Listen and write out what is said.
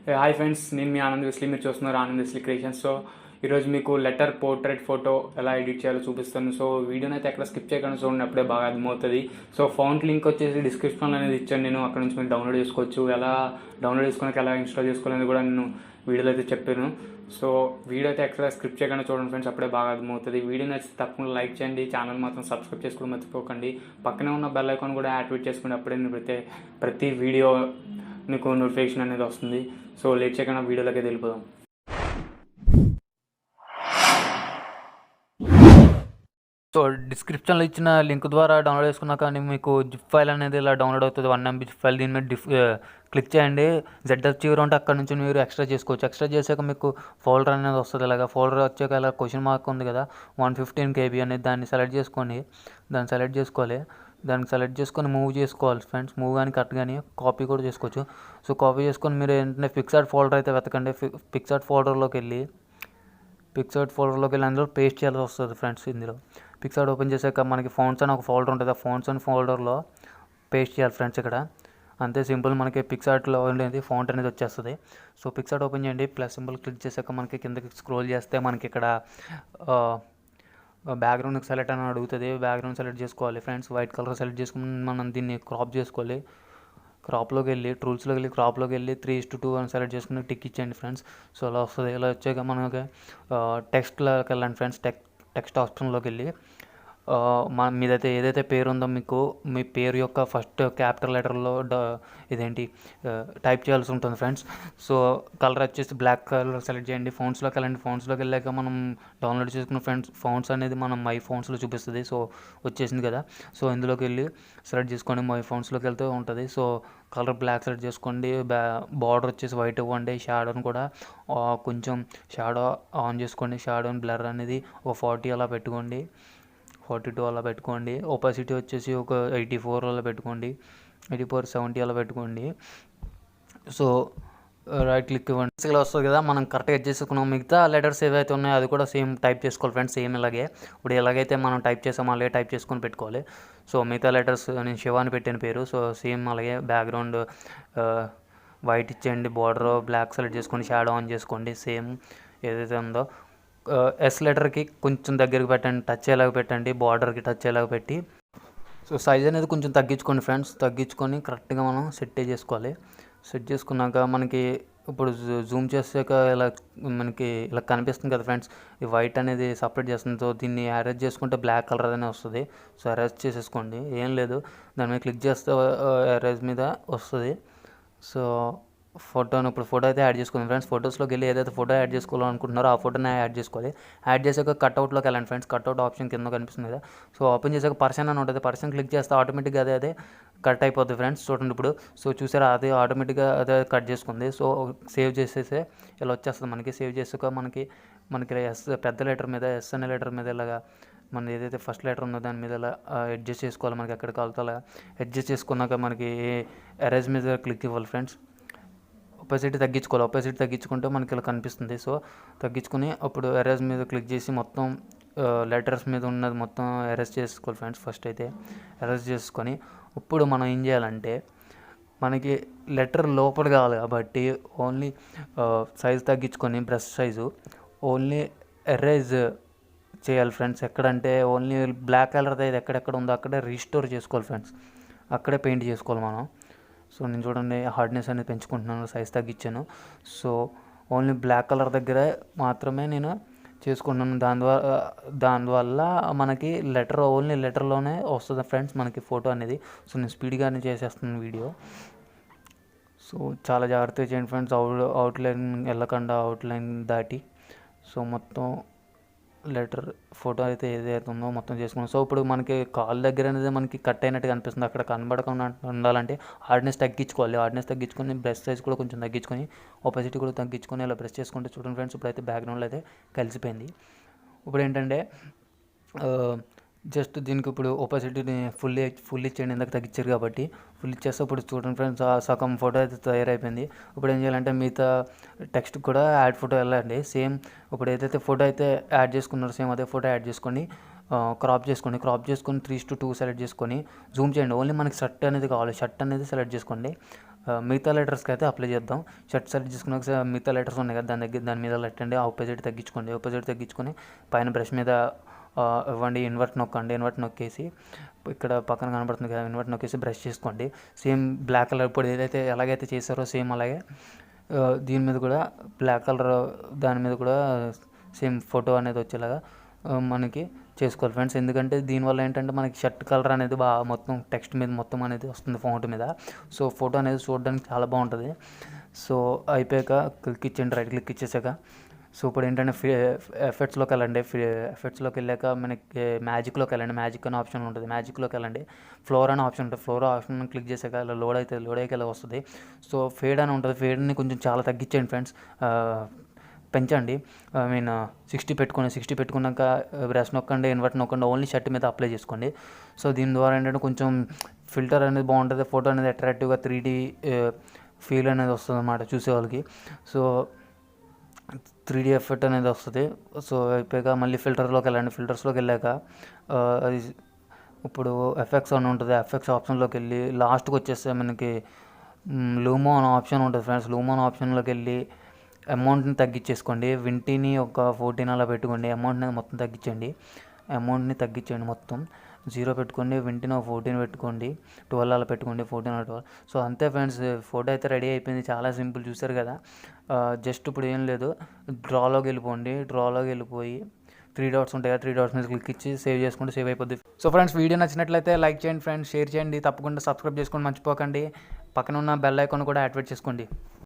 Hi friends, నేను మీ Anand Wesley. మీరు చూస్తున్నారు ఆనంద్ వెస్లీ క్రియేషన్స్. సో ఈరోజు మీకు లెటర్ పోర్ట్రేట్ ఫోటో ఎలా ఎడిట్ చేయాలో చూపిస్తాను. సో వీడియోని అయితే ఎక్కడ స్కిప్ చేయకుండా చూడండి, అప్పుడే బాగా అర్థమవుతుంది. సో ఫౌంట్ లింక్ వచ్చేసి డిస్క్రిప్షన్ అనేది ఇచ్చాను నేను, అక్కడ నుంచి మీరు డౌన్లోడ్ చేసుకోవచ్చు. ఎలా డౌన్లోడ్ చేసుకున్నాక ఎలా ఇన్స్టాల్ చేసుకోవాలని కూడా నేను వీడియోలో అయితే చెప్పాను. సో వీడియో అయితే ఎక్కడ స్క్రిప్ట్ చేయకుండా చూడండి ఫ్రెండ్స్, అప్పుడే బాగా అర్థమవుతుంది. వీడియో నచ్చితే తప్పకుండా లైక్ చేయండి, ఛానల్ మాత్రం సబ్స్క్రైబ్ చేసుకోవడం మర్చిపోకండి. పక్కనే ఉన్న బెల్ ఐకాన్ కూడా యాక్టివేట్ చేసుకోండి, అప్పుడే నేను ప్రతి వీడియో మీకు నోటిఫికేషన్ అనేది వస్తుంది. సో లేట్ చేయకుండా వీడియోలోకి వెళ్ళిపోదాం. సో డిస్క్రిప్షన్లో ఇచ్చిన లింక్ ద్వారా డౌన్లోడ్ చేసుకున్నాక మీకు జిప్ ఫైల్ అనేది ఇలా డౌన్లోడ్ అవుతుంది. 1 MB జిప్ ఫైల్. దీని మీద క్లిక్ చేయండి. ZF చివరి ఉంటే అక్కడ నుంచి మీరు ఎక్స్ట్రా చేసుకోవచ్చు. ఎక్స్ట్రా చేసాక మీకు ఫోల్డర్ అనేది వస్తుంది. ఇలాగా ఫోల్డర్ వచ్చాక ఇలా క్వశ్చన్ మార్క్ ఉంది కదా, 115 KB అనేది, దాన్ని సెలెక్ట్ చేసుకోండి. దాన్ని సెలెక్ట్ చేసుకోవాలి. దానికి సెలెక్ట్ చేసుకొని మూవ్ చేసుకోవాలి ఫ్రెండ్స్. మూవ్ కానీ కట్ కానీ కాపీ కూడా చేసుకోవచ్చు. సో కాపీ చేసుకొని మీరు ఏంటంటే పిక్సార్ట్ ఫోల్డర్ అయితే వెతకండి. పిక్సార్ట్ ఫోల్డర్లోకి వెళ్ళి అందులో పేస్ట్ చేయాల్సి వస్తుంది ఫ్రెండ్స్. ఇందులో పిక్సార్ట్ ఓపెన్ చేశాక మనకి ఫాంట్స్ అని ఒక ఫోల్డర్ ఉంటుంది. ఆ ఫాంట్స్ అని ఫోల్డర్లో పేస్ట్ చేయాలి ఫ్రెండ్స్. ఇక్కడ అంతే సింపుల్. మనకి పిక్సార్ట్లో ఉండేది ఫాంట్ అనేది వచ్చేస్తుంది. సో పిక్సార్ట్ ఓపెన్ చేయండి. ప్లస్ సింబల్ క్లిక్ చేశాక మనకి కిందకి స్క్రోల్ చేస్తే మనకి ఇక్కడ బ్యాక్గ్రౌండ్కి సెలెక్ట్ అని అడుగుతుంది. బ్యాక్గ్రౌండ్ సెలెక్ట్ చేసుకోవాలి ఫ్రెండ్స్. వైట్ కలర్ సెలెక్ట్ చేసుకుని మనం దీన్ని క్రాప్ చేసుకోవాలి. క్రాప్లోకి వెళ్ళి టూల్స్లోకి వెళ్ళి క్రాప్లోకి వెళ్ళి 3:2 అని సెలెక్ట్ చేసుకుని టిక్ ఇచ్చేయండి ఫ్రెండ్స్. సో అలా వస్తుంది. ఇలా వచ్చాక మనకి టెక్స్ట్లోకి వెళ్ళండి ఫ్రెండ్స్. టెక్స్ట్ ఆప్షన్లోకి వెళ్ళి మీదైతే ఏదైతే పేరు ఉందో మీ పేరు యొక్క ఫస్ట్ క్యాపిటల్ లెటర్లో ఇదేంటి టైప్ చేయాల్సి ఉంటుంది ఫ్రెండ్స్. సో కలర్ వచ్చేసి బ్లాక్ కలర్ సెలెక్ట్ చేయండి. ఫోన్స్లోకి వెళ్ళండి. ఫోన్స్లోకి వెళ్ళాక మనం డౌన్లోడ్ చేసుకున్న ఫోన్స్ అనేది మనం మై ఫోన్స్లో చూపిస్తుంది. సో వచ్చేసింది కదా. సో ఇందులోకి వెళ్ళి సెలెక్ట్ చేసుకోండి. మై ఫోన్స్లోకి వెళ్తే ఉంటుంది. సో కలర్ బ్లాక్ సెలెక్ట్ చేసుకోండి. బార్డర్ వచ్చేసి వైట్ ఇవ్వండి. షాడోని కూడా కొంచెం షాడో ఆన్ చేసుకోండి. షాడోని బ్లర్ అనేది ఒక 40 అలా పెట్టుకోండి. 42 అలా పెట్టుకోండి. ఒపాసిటీ వచ్చేసి ఒక 84 అలా పెట్టుకోండి. 84, 70 అలా పెట్టుకోండి. సో రైట్ క్లిక్ ఇవ్వండి. ఇలా వస్తుంది కదా, మనం కరెక్ట్గా చేసుకున్నాం. మిగతా లెటర్స్ ఏవైతే ఉన్నాయో అది కూడా సేమ్ టైప్ చేసుకోవాలి ఫ్రెండ్స్. సేమ్ ఇలాగే ఇప్పుడు ఎలాగైతే మనం టైప్ చేసామో అలాగే టైప్ చేసుకొని పెట్టుకోవాలి. సో మిగతా లెటర్స్ నేను శివాని పెట్టిన పేరు. సో సేమ్ అలాగే బ్యాక్గ్రౌండ్ వైట్ ఇచ్చేయండి. బార్డర్ బ్లాక్ సెలెక్ట్ చేసుకొని షాడో ఆన్ చేసుకోండి. సేమ్ ఏదైతే ఉందో ఎస్ లెటర్కి కొంచెం దగ్గరికి పెట్టండి, టచ్ అయ్యేలాగా పెట్టండి. బార్డర్కి టచ్ అయ్యేలాగా పెట్టి సో సైజ్ అనేది కొంచెం తగ్గించుకోండి ఫ్రెండ్స్. తగ్గించుకొని కరెక్ట్గా మనం సెట్ చేసుకోవాలి. సెట్ చేసుకున్నాక మనకి ఇప్పుడు జూమ్ చేసాక మనకి ఇలా కనిపిస్తుంది కదా ఫ్రెండ్స్. ఈ వైట్ అనేది సపరేట్ చేస్తుంది. సో దీన్ని అరేంజ్ చేసుకుంటే బ్లాక్ కలర్ అనేది వస్తుంది. సో అరేంజ్ చేసేసుకోండి. ఏం లేదు, దాని మీద క్లిక్ చేస్తే అరేంజ్ మీద వస్తుంది. సో ఇప్పుడు ఫోటో అయితే యాడ్ చేసుకుందాం ఫ్రెండ్స్. ఫొటోస్లోకి వెళ్ళి ఏదైతే ఫోటో యాడ్ చేసుకోవాలనుకుంటున్నారో ఆ ఫోటోని యాడ్ చేసుకోవాలి. యాడ్ చేసాక కట్అవుట్లోకి వెళ్ళండి ఫ్రెండ్స్. కట్అవుట్ ఆప్షన్ కింద కనిపిస్తుంది కదా. సో ఓపెన్ చేసాక పర్సన్ అని ఉంటుంది. పర్సన్ క్లిక్ చేస్తే ఆటోమేటిక్గా అదే కట్ అయిపోతుంది ఫ్రెండ్స్. చూడండి ఇప్పుడు. సో చూసారా, అది ఆటోమేటిక్గా అదే కట్ చేసుకుంది. సో సేవ్ చేసేస్తే ఇలా వచ్చేస్తుంది మనకి. సేవ్ చేసాక మనకి ఎస్ పెద్ద లెటర్ మీద ఎస్ అనే లెటర్ మీద ఇలాగా మన ఏదైతే ఫస్ట్ లెటర్ ఉందో దాని మీద ఇలా అడ్జస్ట్ చేసుకోవాలి. మనకి ఎక్కడ కావాలో అలా అడ్జస్ట్ చేసుకున్నాక మనకి ఎరేజ్ మీద క్లిక్ ఇవ్వాలి ఫ్రెండ్స్. ఒపాసిటీ తగ్గించుకోవాలి. ఒపాసిటీ తగ్గించుకుంటే మనకి ఇలా కనిపిస్తుంది. సో తగ్గించుకొని అప్పుడు ఎరేజ్ మీద క్లిక్ చేసి మొత్తం లెటర్స్ మీద ఉన్నది మొత్తం ఎరేజ్ చేసుకోవాలి ఫ్రెండ్స్. ఫస్ట్ అయితే ఎరేజ్ చేసుకొని ఇప్పుడు మనం ఏం చేయాలంటే మనకి లెటర్ లోపల కావాలి కాబట్టి ఓన్లీ సైజు తగ్గించుకొని బ్రష్ సైజు ఓన్లీ ఎరేజ్ చేయాలి ఫ్రెండ్స్. ఎక్కడంటే ఓన్లీ బ్లాక్ కలర్ అయితే ఎక్కడెక్కడ ఉందో అక్కడే రీస్టోర్ చేసుకోవాలి ఫ్రెండ్స్. అక్కడే పెయింట్ చేసుకోవాలి మనం. సో నేను చూడండి హార్డ్నెస్ అనేది పెంచుకుంటున్నాను, సైజ్ తగ్గించాను. సో ఓన్లీ బ్లాక్ కలర్ దగ్గరే మాత్రమే నేను చేసుకుంటున్నాను. దానివల్ల మనకి ఓన్లీ లెటర్లోనే వస్తుంది ఫ్రెండ్స్ మనకి ఫోటో అనేది. సో నేను స్పీడ్గానే చేసేస్తున్నాను వీడియో. సో చాలా జాగ్రత్తగా చేయండి ఫ్రెండ్స్. అవుట్లైన్ వెళ్ళకుండా అవుట్లైన్ దాటి సో మొత్తం లెటర్ ఫోటో అయితే ఏదైతే ఉందో మొత్తం చేసుకున్నాం. సో ఇప్పుడు మనకి కాల్ దగ్గర అనేది మనకి కట్ అయినట్టుగా అనిపిస్తుంది. అక్కడ కనబడకుండా ఉండాలంటే హార్డ్నెస్ తగ్గించుకోవాలి. హార్డ్నెస్ తగ్గించుకొని బ్రష్ సైజ్ కూడా కొంచెం తగ్గించుకొని ఒపాసిటీ కూడా తగ్గించుకొని ఇలా బ్రష్ చేసుకుంటే చూడండి ఫ్రెండ్స్. ఇప్పుడైతే బ్యాక్గ్రౌండ్లో అయితే కలిసిపోయింది. ఇప్పుడు ఏంటంటే జస్ట్ దీనికి ఇప్పుడు ఒపాసిటీని ఫుల్ ఇచ్చేయండి. ఇందాక తగ్గించారు కాబట్టి ఫుల్ ఇచ్చేస్తే ఇప్పుడు చూడండి ఫ్రెండ్స్ సగం ఫోటో అయితే తయారైపోయింది. ఇప్పుడు ఏం చేయాలంటే మిగతా టెక్స్ట్ కూడా యాడ్ ఫోటో వెళ్ళండి. సేమ్ ఇప్పుడు ఏదైతే ఫోటో అయితే యాడ్ చేసుకున్నారో సేమ్ అదే ఫోటో యాడ్ చేసుకొని క్రాప్ చేసుకొని 3:2 సెలెక్ట్ చేసుకొని జూమ్ చేయండి. ఓన్లీ మనకి షర్ట్ అనేది కావాలి. షర్ట్ అనేది సెలెక్ట్ చేసుకోండి. మిగతా లెటర్స్కి అయితే అప్లై చేద్దాం. షర్ట్ సెలెక్ట్ చేసుకున్నాక మిగతా లెటర్స్ ఉన్నాయి కదా దాని మీద పెట్టండి. ఆపోజిట్ తగ్గించుకొని పైన బ్రష్ మీద ఇవ్వండి. ఇన్వర్ట్ నొక్కండి. ఇన్వర్ట్ నొక్కేసి ఇక్కడ పక్కన కనబడుతుంది కదా, ఇన్వర్ట్ నొక్కేసి బ్రష్ చేసుకోండి. సేమ్ బ్లాక్ కలర్ ఇప్పుడు ఏదైతే ఎలాగైతే చేశారో సేమ్ అలాగే దీని మీద కూడా బ్లాక్ కలర్ దాని మీద కూడా సేమ్ ఫోటో అనేది వచ్చేలాగా మనకి చేసుకోవాలి ఫ్రెండ్స్. ఎందుకంటే దీనివల్ల ఏంటంటే మనకి షర్ట్ కలర్ అనేది బాగా మొత్తం టెక్స్ట్ మీద మొత్తం అనేది వస్తుంది ఫాంట్ మీద. సో ఫోటో అనేది చూడడానికి చాలా బాగుంటుంది. సో అయిపోయాక క్లిక్ ఇచ్చేయండి, రైట్ క్లిక్ ఇచ్చేసాక. సో ఇప్పుడు ఏంటంటే ఎఫెక్ట్స్లోకి వెళ్ళండి. ఎఫెక్ట్స్లోకి వెళ్ళాక మనకి మ్యాజిక్లోకి వెళ్ళండి. మ్యాజిక్ అనే ఆప్షన్ ఉంటుంది, మ్యాజిక్లోకి వెళ్ళండి. ఫ్లోర్ అనే ఆప్షన్ ఉంటుంది, ఫ్లోర్ ఆప్షన్ క్లిక్ చేసాక ఇలా లోడ్ అయ్యాక ఇలా వస్తుంది. సో ఫేడ్ అని ఉంటుంది, ఫేడ్ని కొంచెం చాలా తగ్గించండి ఫ్రెండ్స్, పెంచండి. 60 పెట్టుకోండి. 60 పెట్టుకున్నాక బ్రష్ నొక్కండి, ఇన్వర్ట్ నొక్కండి, ఓన్లీ షర్ట్ మీద అప్లై చేసుకోండి. సో దీని ద్వారా ఏంటంటే కొంచెం ఫిల్టర్ అనేది బాగుంటుంది, ఫోటో అనేది అట్రాక్టివ్గా 3D ఫీల్ అనేది వస్తుంది అన్నమాట చూసేవాళ్ళకి. సో 3D ఎఫెక్ట్ అనేది వస్తుంది. సో అయిపోయాక మళ్ళీ ఫిల్టర్లోకి వెళ్ళండి. ఫిల్టర్స్లోకి వెళ్ళాక అది ఇప్పుడు ఎఫెక్ట్స్ అని ఉంటుంది, ఎఫెక్ట్స్ ఆప్షన్లోకి వెళ్ళి లాస్ట్కి వచ్చేస్తే మనకి లూమో అనే ఆప్షన్ ఉంటుంది ఫ్రెండ్స్. లూమో అనే ఆప్షన్లోకి వెళ్ళి అమౌంట్ని తగ్గించేసుకోండి. వింటీని ఒక 14 అలా పెట్టుకోండి. అమౌంట్ని మొత్తం తగ్గించండి మొత్తం 0 పెట్టుకోండి. వింటీని ఒక 14 పెట్టుకోండి. 12 అలా పెట్టుకోండి, 14 or 12. సో అంతే ఫ్రెండ్స్, ఫోటో అయితే రెడీ అయిపోయింది. చాలా సింపుల్, చూసారు కదా. జస్ట్ ఇప్పుడు ఏం లేదు, డ్రాలోకి వెళ్ళిపోయి 3 డాట్స్ ఉంటాయి, 3 డాట్స్ మీద క్లిక్ ఇచ్చి సేవ్ చేసుకుంటే సేవ్ అయిపోద్ది. సో ఫ్రెండ్స్, వీడియో నచ్చినట్లయితే లైక్ చేయండి ఫ్రెండ్స్, షేర్ చేయండి, తప్పకుండా సబ్స్క్రైబ్ చేసుకోండి మర్చిపోకండి. పక్కన ఉన్న బెల్ ఐకాన్ కూడా యాక్టివేట్ చేసుకోండి.